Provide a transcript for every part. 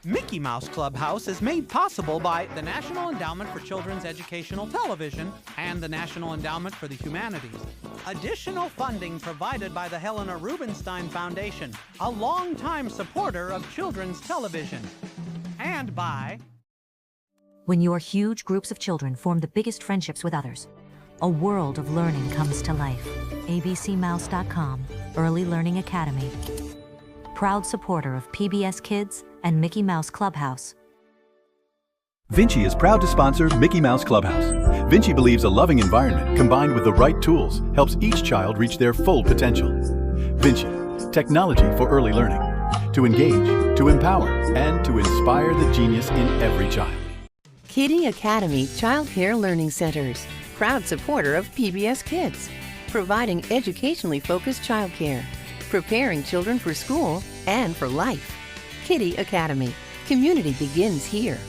Mickey Mouse Clubhouse is made possible by the National Endowment for Children's Educational Television and the National Endowment for the Humanities. Additional funding provided by the Helena Rubinstein Foundation, a longtime supporter of children's television. And by... When your huge groups of children form the biggest friendships with others, a world of learning comes to life. abcmouse.com, Early Learning Academy. Proud supporter of PBS Kids and Mickey Mouse Clubhouse. Vinci is proud to sponsor Mickey Mouse Clubhouse. Vinci believes a loving environment combined with the right tools helps each child reach their full potential. Vinci, technology for early learning, to engage, to empower, and to inspire the genius in every child. Kiddie Academy Child Care Learning Centers, proud supporter of PBS Kids, providing educationally focused childcare, preparing children for school and for life. Kiddie Academy, community begins here.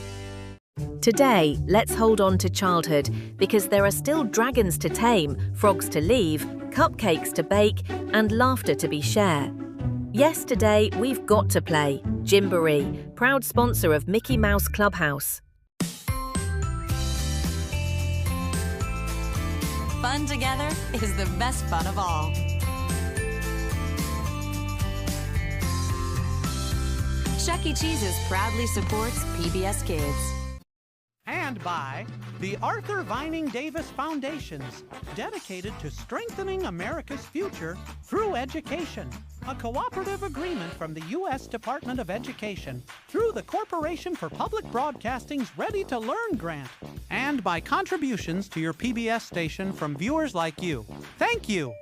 Today, let's hold on to childhood because there are still dragons to tame, frogs to leave, cupcakes to bake, and laughter to be shared. Yes, today we've got to play. Gymboree, proud sponsor of Mickey Mouse Clubhouse. Fun together is the best fun of all. Chuck E. Cheese's proudly supports PBS Kids. And by the Arthur Vining Davis Foundations, dedicated to strengthening America's future through education. A cooperative agreement from the U.S. Department of Education through the Corporation for Public Broadcasting's Ready to Learn grant. And by contributions to your PBS station from viewers like you. Thank you.